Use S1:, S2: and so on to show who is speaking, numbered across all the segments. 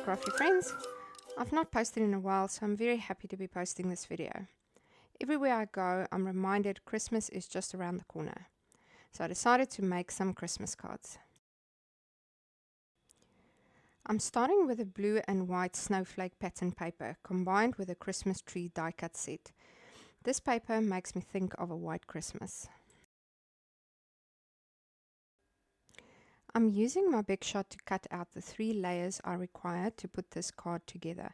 S1: Krafty friends. I've not posted in a while, so I'm very happy to be posting this video. Everywhere I go, I'm reminded Christmas is just around the corner. So I decided to make some Christmas cards. I'm starting with a blue and white snowflake pattern paper combined with a Christmas tree die cut set. This paper makes me think of a white Christmas. I'm using my Big Shot to cut out the 3 layers I require to put this card together.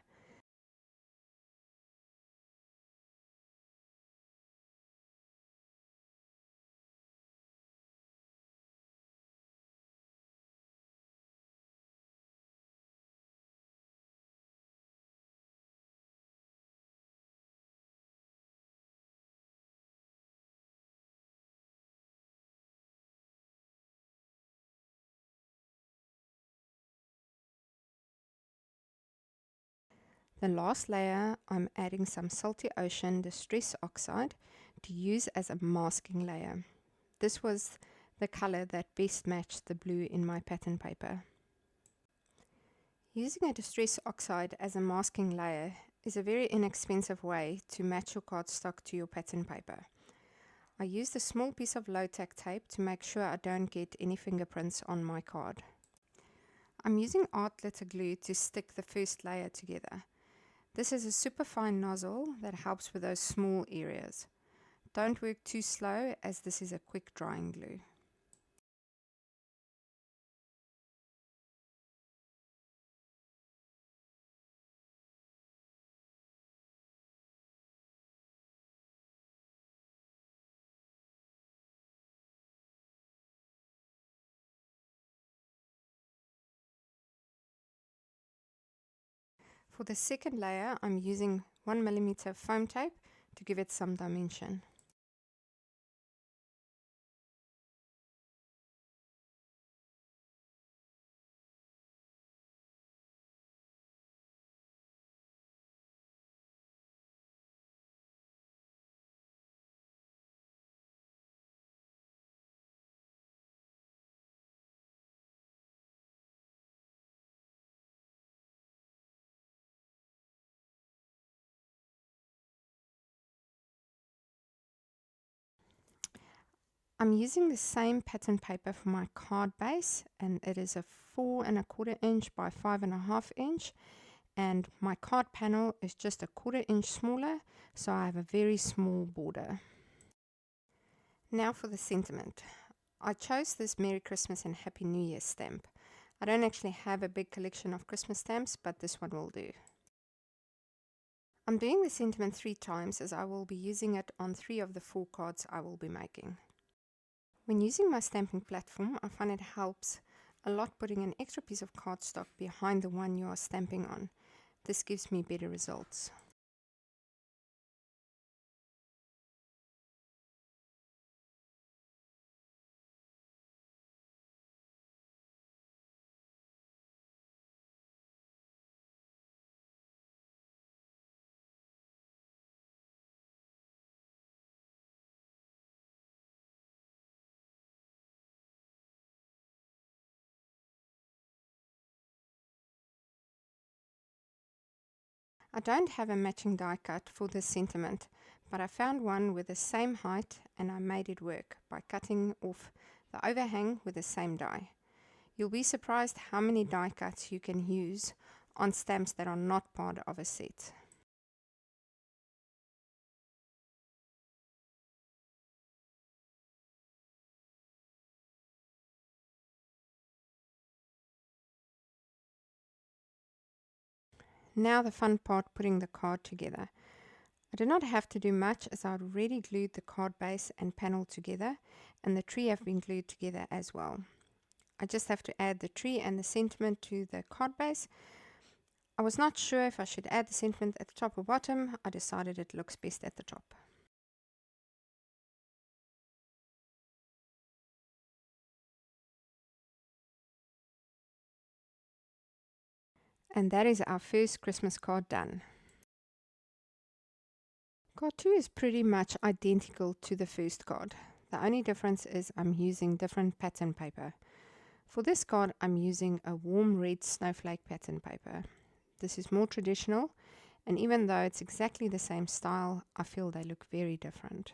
S1: The last layer, I'm adding some Salty Ocean Distress Oxide to use as a masking layer. This was the color that best matched the blue in my pattern paper. Using a Distress Oxide as a masking layer is a very inexpensive way to match your cardstock to your pattern paper. I used a small piece of low-tack tape to make sure I don't get any fingerprints on my card. I'm using art glitter glue to stick the first layer together. This is a super fine nozzle that helps with those small areas. Don't work too slow as this is a quick drying glue. For the second layer, I'm using 1mm foam tape to give it some dimension. I'm using the same pattern paper for my card base, and it is a 4 1/4 inch by 5 1/2 inch, and my card panel is just a 1/4 inch smaller, so I have a very small border. Now for the sentiment. I chose this Merry Christmas and Happy New Year stamp. I don't actually have a big collection of Christmas stamps, but this one will do. I'm doing the sentiment 3 times as I will be using it on 3 of the 4 cards I will be making. When using my stamping platform, I find it helps a lot putting an extra piece of cardstock behind the one you are stamping on. This gives me better results. I don't have a matching die cut for this sentiment, but I found one with the same height and I made it work by cutting off the overhang with the same die. You'll be surprised how many die cuts you can use on stamps that are not part of a set. Now the fun part, putting the card together. I did not have to do much as I had already glued the card base and panel together, and the tree have been glued together as well. I just have to add the tree and the sentiment to the card base. I was not sure if I should add the sentiment at the top or bottom. I decided it looks best at the top. And that is our first Christmas card done. Card 2 is pretty much identical to the first card. The only difference is I'm using different pattern paper. For this card, I'm using a warm red snowflake pattern paper. This is more traditional, and even though it's exactly the same style, I feel they look very different.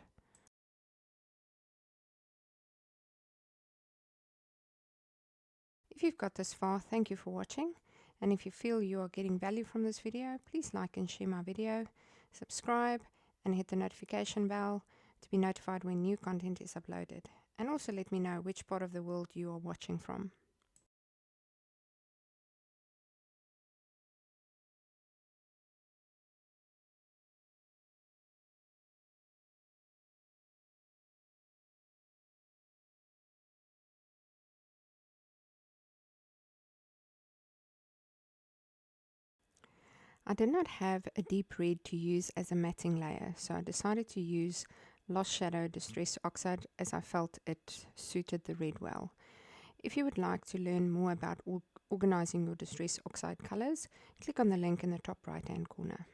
S1: If you've got this far, thank you for watching. And if you feel you are getting value from this video, please like and share my video, subscribe, and hit the notification bell to be notified when new content is uploaded. And also let me know which part of the world you are watching from. I did not have a deep red to use as a matting layer, so I decided to use Lost Shadow Distress Oxide as I felt it suited the red well. If you would like to learn more about organizing your Distress Oxide colors, click on the link in the top right hand corner.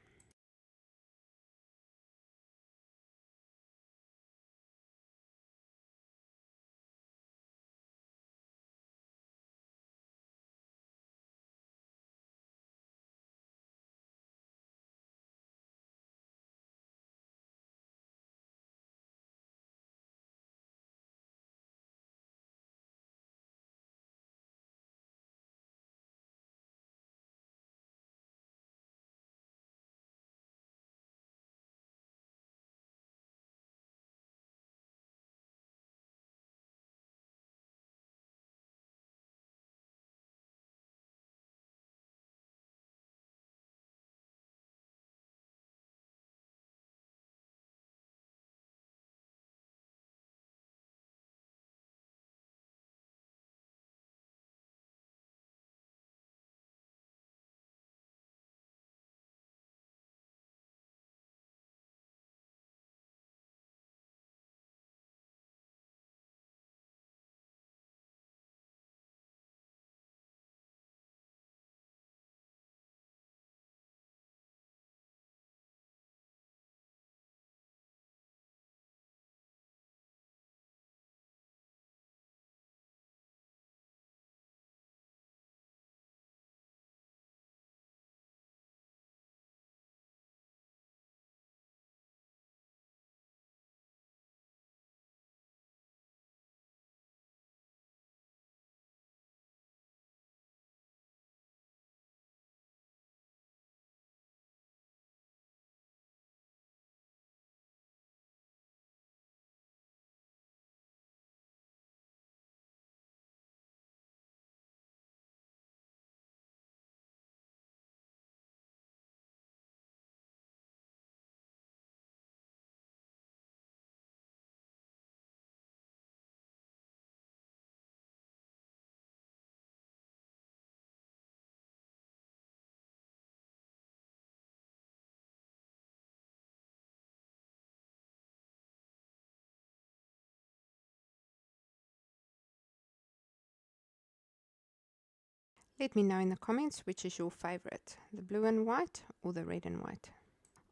S1: Let me know in the comments which is your favorite, the blue and white or the red and white.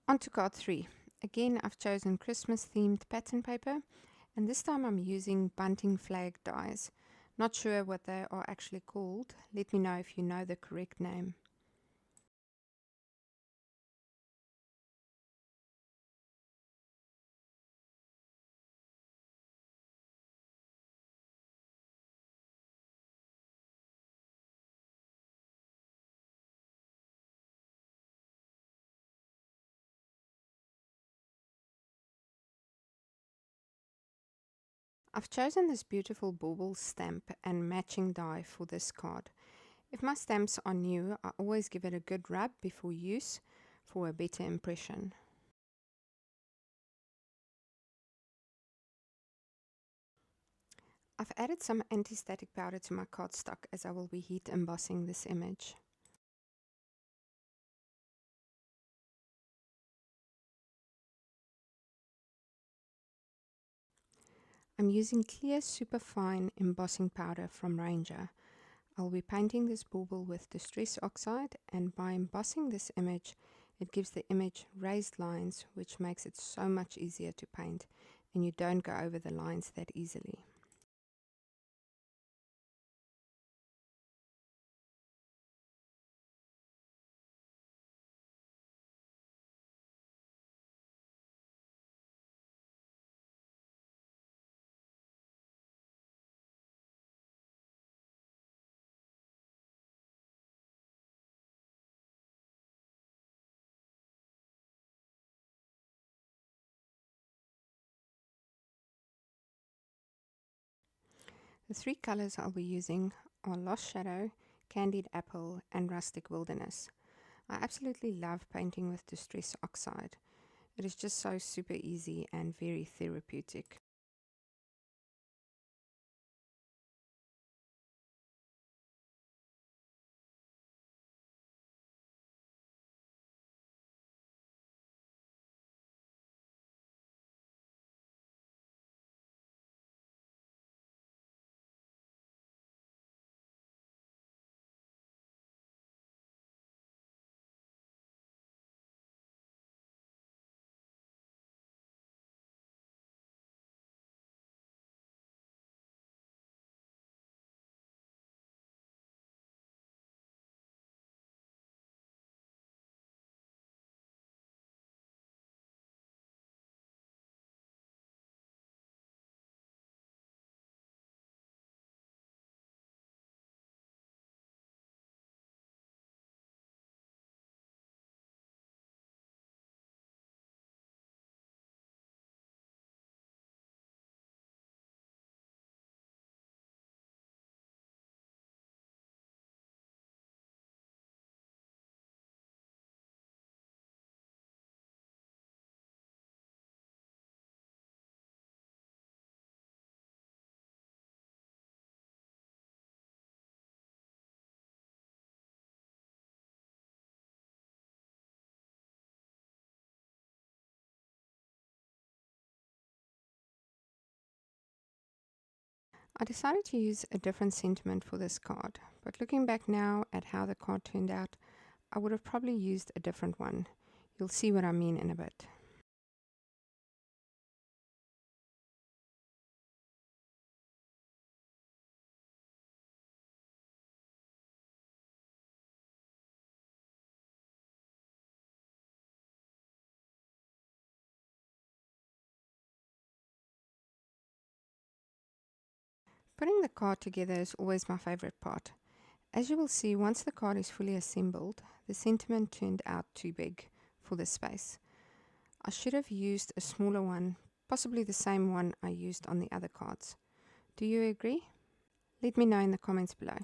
S1: On to card 3. Again, I've chosen Christmas themed pattern paper, and this time I'm using bunting flag dies. Not sure what they are actually called. Let me know if you know the correct name. I've chosen this beautiful bauble stamp and matching die for this card. If my stamps are new, I always give it a good rub before use for a better impression. I've added some anti-static powder to my cardstock as I will be heat embossing this image. I'm using clear superfine embossing powder from Ranger. I'll be painting this bauble with Distress Oxide, and by embossing this image, it gives the image raised lines, which makes it so much easier to paint, and you don't go over the lines that easily. The three colors I'll be using are Lost Shadow, Candied Apple, and Rustic Wilderness. I absolutely love painting with Distress Oxide. It is just so super easy and very therapeutic. I decided to use a different sentiment for this card, but looking back now at how the card turned out, I would have probably used a different one. You'll see what I mean in a bit. Putting the card together is always my favorite part. As you will see, once the card is fully assembled, the sentiment turned out too big for this space. I should have used a smaller one, possibly the same one I used on the other cards. Do you agree? Let me know in the comments below.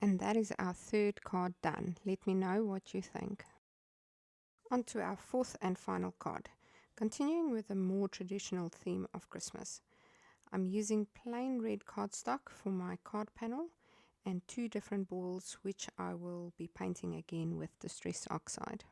S1: And that is our third card done. Let me know what you think. On to our fourth and final card. Continuing with a more traditional theme of Christmas. I'm using plain red cardstock for my card panel and two different balls which I will be painting again with Distress Oxide.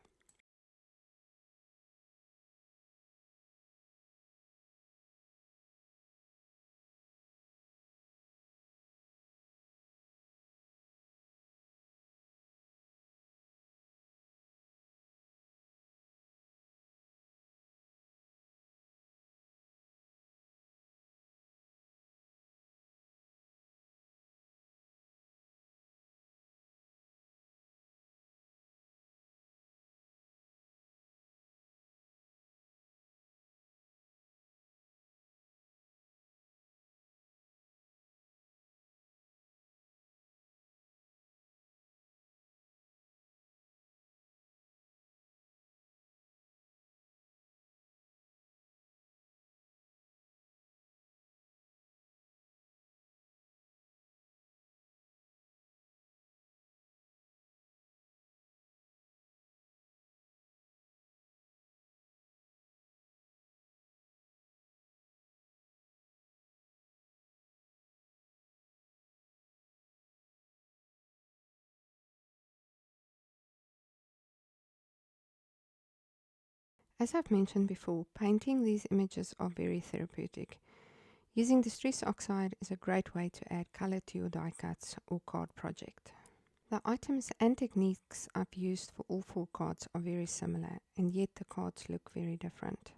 S1: As I've mentioned before, painting these images are very therapeutic. Using Distress Oxide is a great way to add color to your die cuts or card project. The items and techniques I've used for all 4 cards are very similar, and yet the cards look very different.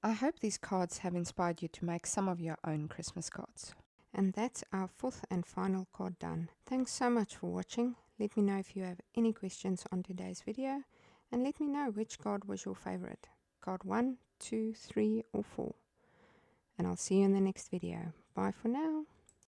S1: I hope these cards have inspired you to make some of your own Christmas cards. And that's our 4th and final card done. Thanks so much for watching. Let me know if you have any questions on today's video, and let me know which card was your favorite. Card 1, 2, 3 or 4. And I'll see you in the next video. Bye for now.